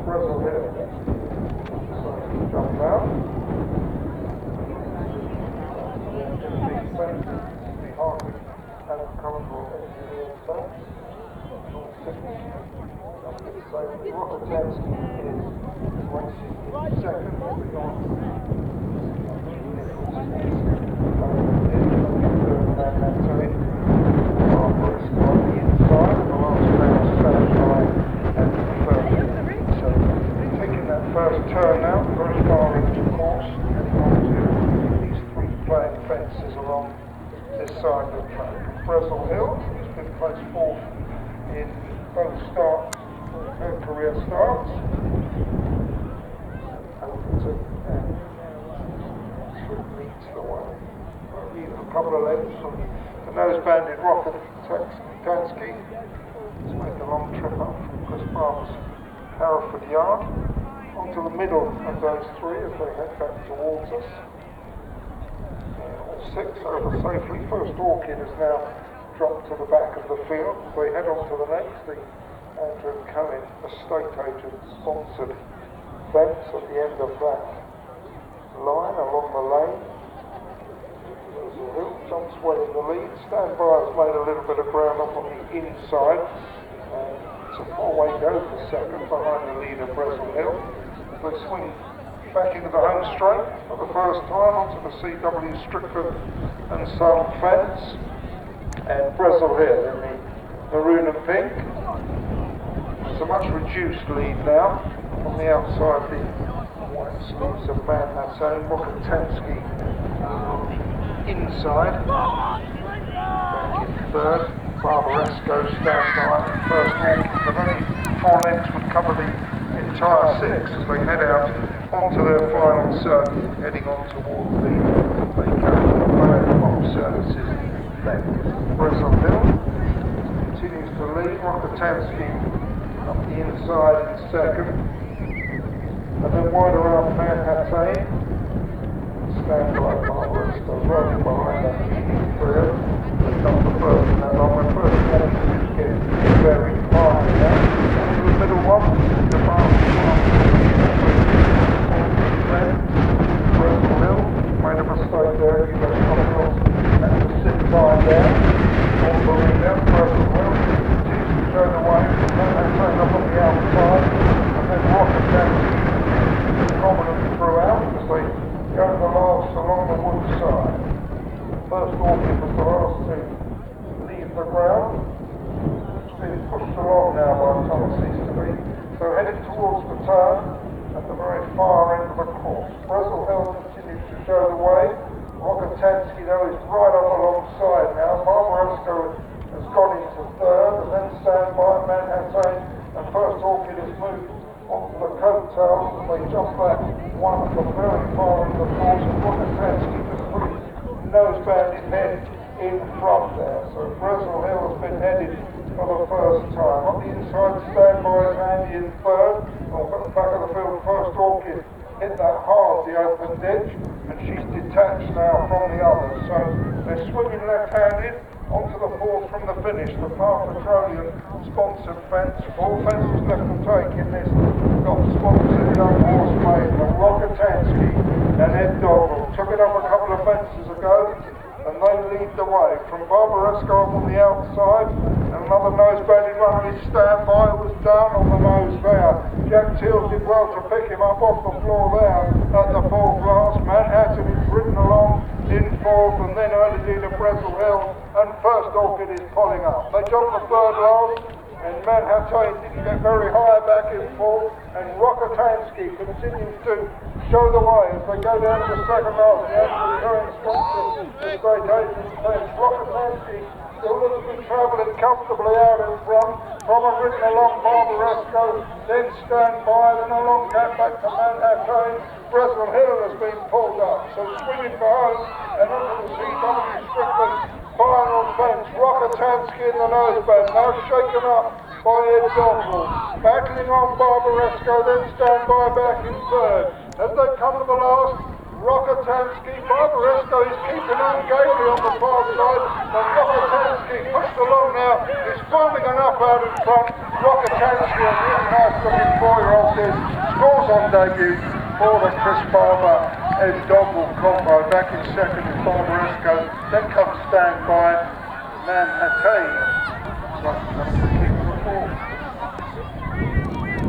Brazil here. So jump out. The Harvard agricultural engineering firm. Rockatansky is racing in second. Barbar is on the inside, and the last round stands by at the first. So taking that first turn now, very far into the course, heading on to these three playing fences along this side of the track. Brazil Hill has been placed fourth in both starts, her career starts. Overton and leads the way. Even a couple of lengths from the nose-banded Rockatansky. He's made the long trip up from Chris Barbar's Hereford Yard onto the middle of those three as they head back towards us. All six over safely. First Orchid has now dropped to the back of the field. They head on to the next, the Andrew Cohen estate agent sponsored fence at the end of that line along the lane. Hill jumps well in the lead. Standby has made a little bit of ground up on the inside. It's a four-way go for second behind the leader Brazil Hill. They swing back into the home straight for the first time onto the CW Strickland and Son fence. And Brazil Hill in the maroon and pink. It's a much reduced lead now. On the outside, the white sleeves of Manhattan. Rockatansky inside. Back in third. Barbar Esko stands by first walk. The only 4 lengths would cover the entire 6 as they head out onto their final circuit, heading on towards the Barbar services left. Brazil Hill continues to lead. Rockatansky up the inside in second. And then wide around Manhattan. Stand by Barbar Esko right behind that third. They've done the first in that long. The first one is getting very high now. The middle one, the fastest one. Brazil Hill made a mistake there. He got something else at the 6 line there. On the lead out, Brazil Hill continues to show the way. Manhattan up on the outside. And then Rockatansky prominent throughout as they go the last along the wood side. First Orchid was the last to leave the ground. It's been pushed along now by Thomas Easterby. So headed towards the turn at the very far end of the course. Brazil Hill continues to show the way. Rockatansky though is right up alongside now. Barbar Esko has gone into third and then Standby Manhattan and First Orchid has moved onto the coattails and they jump back one from very far into the course and Rockatansky just put his nose-banded head in front there. So Brazil Hill has been headed for the first time. On the inside, Standby is Andy in third. At the back of the field, First Orchid hit that hard, the open ditch, and she's detached now from the others. So they're swinging left-handed onto the fourth from the finish. The Par Petroleum sponsored fence. 4 fences left to take in this Goffs sponsored young horse Maiden. Rockatansky and Ed Doggrell took it up a couple of fences ago and they lead the way. From Barbar Esko on the outside and another nose-banded runner is Standby was down on the nose there. Jack Teal did well to pick him up off the floor there at the 4th last. Manhattan is ridden along in 4th and then early leader Brazil Hill and First Orchid is pulling up. They jumped the 3rd last and Manhattan didn't get very high back in 4th and Rockatansky continues to show the way as they go down to the 2nd last. The Andrew Cohen sponsor, the state agent fence. Rockatansky still looks to be travelling comfortably out in front. From a ridden along Barbar Esko, then Standby, then a long gap back to Manhattan. Brazil Hill has been pulled up, so swinging for home and onto the CW Strickland final fence. Rockatansky in the noseband, now shaken up by Ed Doggrell. Battling on Barbar Esko, then Standby back in third. As they come to the last, Rockatansky, Barbar Esko is keeping on gaily on the far side, and Rockatansky pushed along now, is foaming enough out in front Rockatansky, a really nice looking 4-year-old says, scores on debut for the Chris Barbar and Doggrell combo. Back in second is Barbar Esko. Then comes stand by Manhattan.